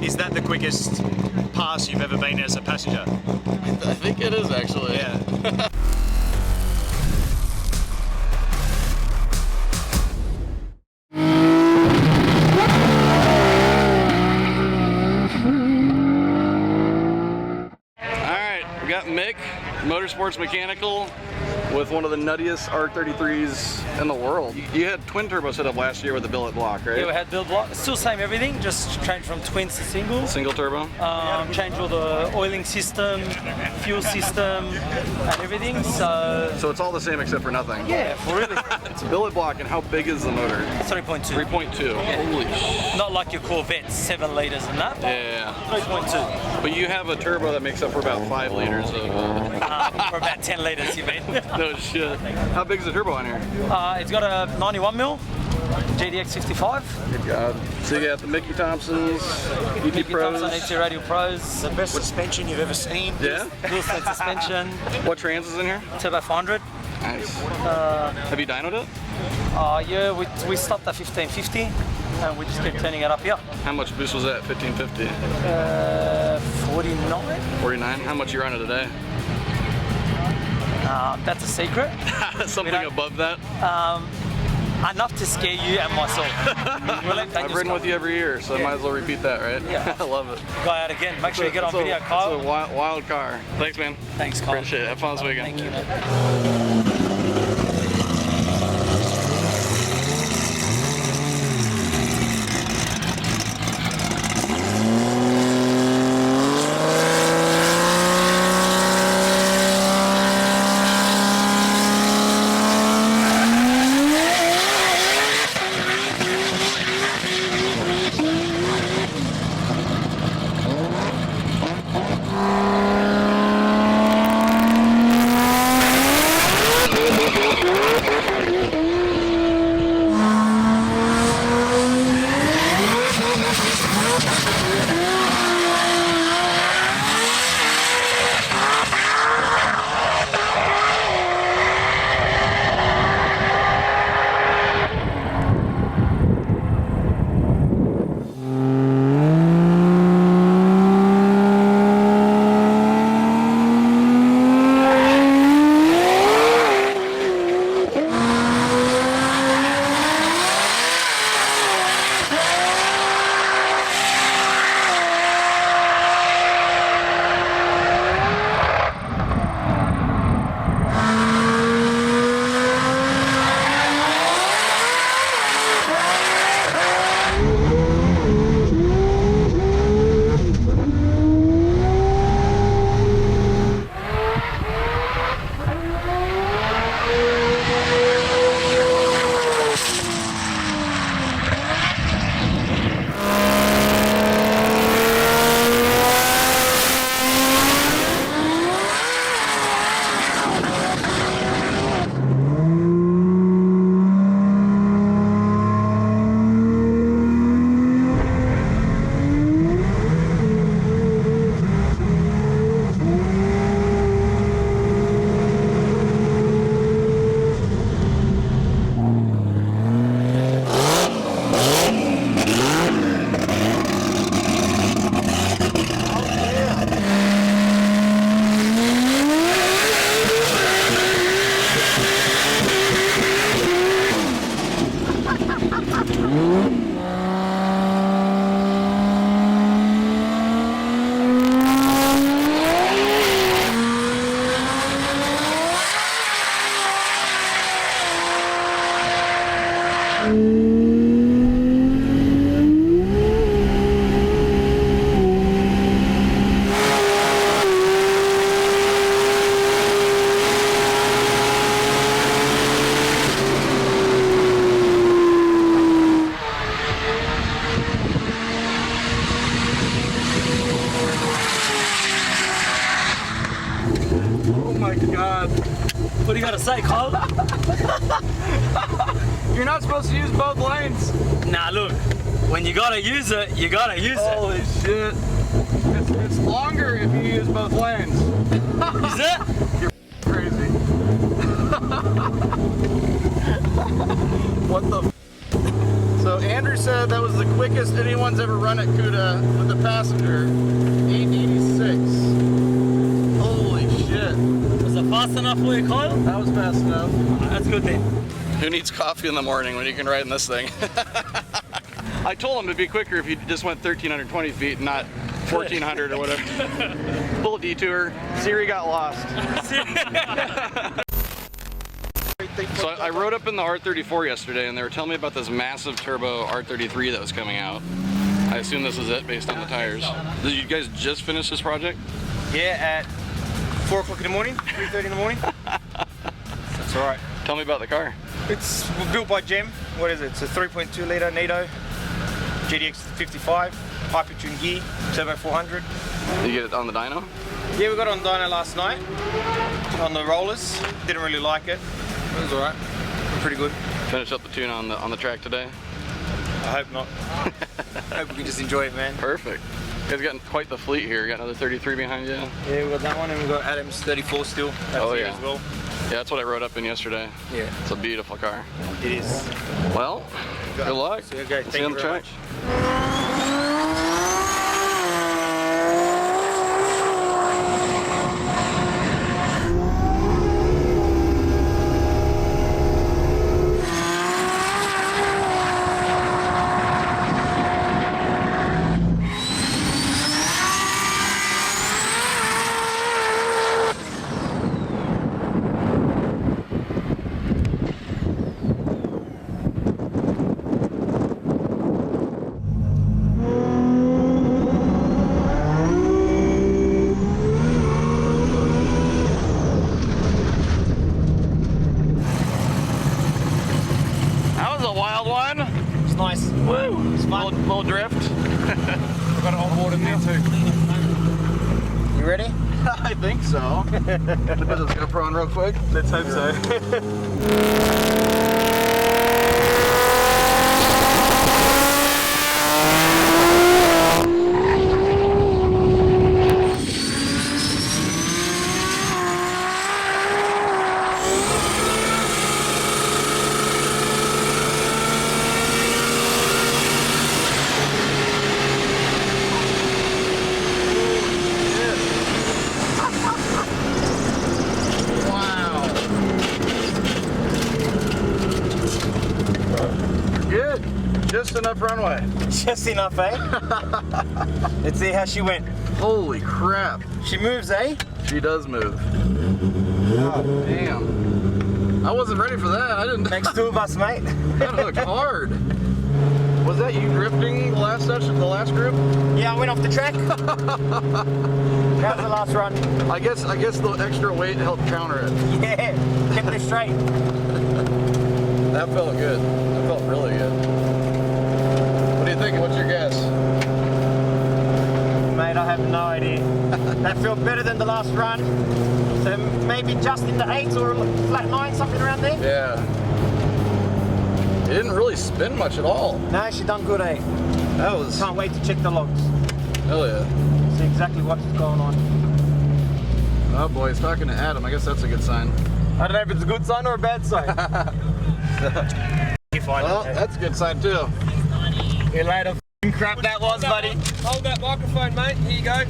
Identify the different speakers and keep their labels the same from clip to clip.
Speaker 1: Is that the quickest pass you've ever been as a passenger?
Speaker 2: I think it is actually.
Speaker 1: Yeah.
Speaker 2: We got Mick, Motorsports Mechanical, with one of the nuttiest R33s in the world. You had twin turbo set up last year with the billet block, right?
Speaker 3: Yeah, we had billet block. Still same everything, just changed from twins to single.
Speaker 2: Single turbo?
Speaker 3: Changed all the oiling system, fuel system, and everything. So
Speaker 2: it's all the same except for nothing.
Speaker 3: Yeah, really.
Speaker 2: It's billet block, and how big is the motor?
Speaker 3: 3.2.
Speaker 2: 3.2.
Speaker 3: Yeah.
Speaker 2: Holy sh!
Speaker 3: Not like your Corvette, 7 liters and that.
Speaker 2: Yeah.
Speaker 3: 3.2.
Speaker 2: But you have a turbo that makes up for about 5 liters of.
Speaker 3: For about 10 liters, you mean?
Speaker 2: No shit. How big is the turbo on here?
Speaker 3: It's got a 91 mil. GDX 55.
Speaker 2: Good God. So you got the Mickey Thompsons, ET Pros.
Speaker 3: ET Radio Pros.
Speaker 1: The best suspension you've ever seen.
Speaker 2: Yeah?
Speaker 3: Dual set suspension.
Speaker 2: What trans is in here?
Speaker 3: Turbo 400.
Speaker 2: Nice. Have you dynoed it?
Speaker 3: Yeah, we stopped at 1550 and we just kept turning it up here.
Speaker 2: How much boost was that, 1550?
Speaker 3: 49.
Speaker 2: 49? How much you running today?
Speaker 3: That's a secret.
Speaker 2: Something above that?
Speaker 3: Enough to scare you and myself.
Speaker 2: I've ridden with you every year, so I might as well repeat that, right?
Speaker 3: Yeah.
Speaker 2: I love it.
Speaker 3: Go out again. Make sure you get on video, Kyle.
Speaker 2: It's a wild car. Thanks, man.
Speaker 3: Thanks, Kyle.
Speaker 2: Appreciate it. Have fun this weekend.
Speaker 3: Thank you, man. What do you gotta say, Kyle?
Speaker 2: You're not supposed to use both lanes.
Speaker 3: Nah, look, when you gotta use it, you gotta use it.
Speaker 2: Holy shit. It's longer if you use both lanes.
Speaker 3: Is it?
Speaker 2: You're crazy. What the f? So Andrew said that was the quickest anyone's ever run at Cuda with a passenger. 886. Holy shit.
Speaker 3: Was it fast enough for you, Kyle?
Speaker 2: That was fast enough.
Speaker 3: That's good then.
Speaker 2: Who needs coffee in the morning when you can ride in this thing? I told him it'd be quicker if he just went 1,320 feet, not 1,400 or whatever. Little detour. Siri got lost. So I rode up in the R34 yesterday and they were telling me about this massive turbo R33 that was coming out. I assume this is it based on the tires. Did you guys just finish this project?
Speaker 4: Yeah, at 4 o'clock in the morning, 3:30 in the morning. That's alright.
Speaker 2: Tell me about the car.
Speaker 4: It's built by Gem. What is it? It's a 3.2 litre NATO, GDX 55, hyper-tuned gear, turbo 400.
Speaker 2: Did you get it on the dyno?
Speaker 4: Yeah, we got it on dyno last night, on the rollers. Didn't really like it. It was alright. Pretty good.
Speaker 2: Finish up the tune on the track today?
Speaker 4: I hope not. I hope we can just enjoy it, man.
Speaker 2: Perfect. You guys got quite the fleet here. You got another 33 behind you?
Speaker 4: Yeah, we got that one and we got Adam's 34 still. That's here as well.
Speaker 2: Yeah, that's what I rode up in yesterday.
Speaker 4: Yeah.
Speaker 2: It's a beautiful car.
Speaker 4: It is.
Speaker 2: Well, good luck.
Speaker 4: So, okay,
Speaker 2: See you on the track.
Speaker 4: It's nice.
Speaker 2: Woo!
Speaker 4: It's fun.
Speaker 2: Little drift.
Speaker 4: We've got it on board in there too. You ready?
Speaker 2: I think so. Put this GoPro on real quick.
Speaker 4: Let's hope so.
Speaker 2: Just enough runway.
Speaker 4: Just enough, eh? Let's see how she went.
Speaker 2: Holy crap.
Speaker 4: She moves, eh?
Speaker 2: She does move. God damn. I wasn't ready for that. I didn't.
Speaker 4: Next two of us, mate.
Speaker 2: That looked hard. Was that you drifting the last session, the last group?
Speaker 4: Yeah, I went off the track. That was the last run.
Speaker 2: I guess the extra weight helped counter it.
Speaker 4: Yeah, kept it straight.
Speaker 2: That felt good. That felt really good. What do you think? What's your guess?
Speaker 4: Mate, I have no idea. That felt better than the last run. So maybe just in the 8s or flat 9, something around there.
Speaker 2: Yeah. It didn't really spin much at all.
Speaker 4: No, she done good, eh?
Speaker 2: That was...
Speaker 4: Can't wait to check the logs.
Speaker 2: Hell yeah.
Speaker 4: See exactly what's going on.
Speaker 2: Oh boy, he's talking to Adam. I guess that's a good sign.
Speaker 4: I don't know if it's a good sign or a bad sign.
Speaker 2: Well, that's a good sign too.
Speaker 4: You later, crap that was, buddy.
Speaker 5: Hold that microphone, mate. Here you go.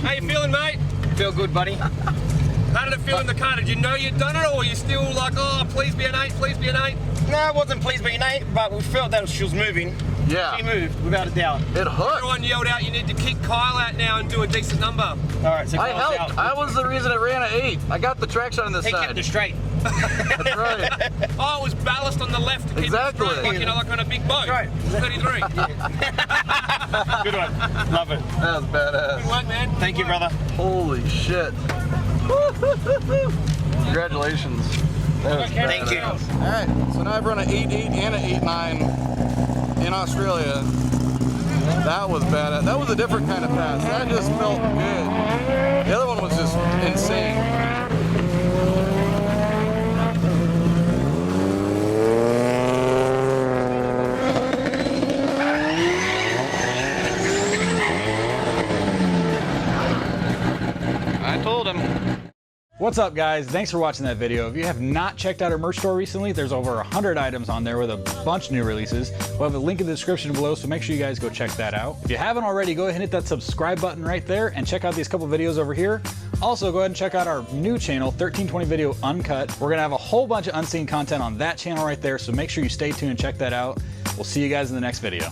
Speaker 5: How you feeling, mate?
Speaker 4: Feel good, buddy.
Speaker 5: How did it feel in the car? Did you know you'd done it, or were you still like, oh, please be an 8, please be an 8?
Speaker 4: No, I wasn't pleased being 8, but we felt that she was moving.
Speaker 2: Yeah.
Speaker 4: She moved, without a doubt.
Speaker 2: It hooked.
Speaker 5: Everyone yelled out, you need to kick Kyle out now and do a decent number.
Speaker 4: Alright, so
Speaker 2: I
Speaker 4: Kyle's
Speaker 2: helped.
Speaker 4: out.
Speaker 2: I was the reason it ran at 8. I got the traction on this
Speaker 4: He
Speaker 2: side.
Speaker 4: kept it straight.
Speaker 2: That's right.
Speaker 5: Oh, it was ballast on the left to keep
Speaker 2: Exactly.
Speaker 5: it straight, like, you know, like on a big boat.
Speaker 4: Right.
Speaker 5: 33.
Speaker 4: Good one. Love it.
Speaker 2: That was badass.
Speaker 5: Good work, man.
Speaker 4: Thank you, brother.
Speaker 2: Holy shit. Congratulations. That was
Speaker 4: Thank you.
Speaker 2: Alright, so now I've run an 8.8 and an 8.9 in Australia. That was badass. That was a different kind of pass. That just felt good. The other one was just insane. I told him.
Speaker 6: What's up, guys? Thanks for watching that video. If you have not checked out our merch store recently, there's over 100 items on there with a bunch of new releases. We'll have a link in the description below, so make sure you guys go check that out. If you haven't already, go ahead and hit that subscribe button right there and check out these couple videos over here. Also, go ahead and check out our new channel, 1320 Video Uncut. We're gonna have a whole bunch of unseen content on that channel right there, so make sure you stay tuned and check that out. We'll see you guys in the next video.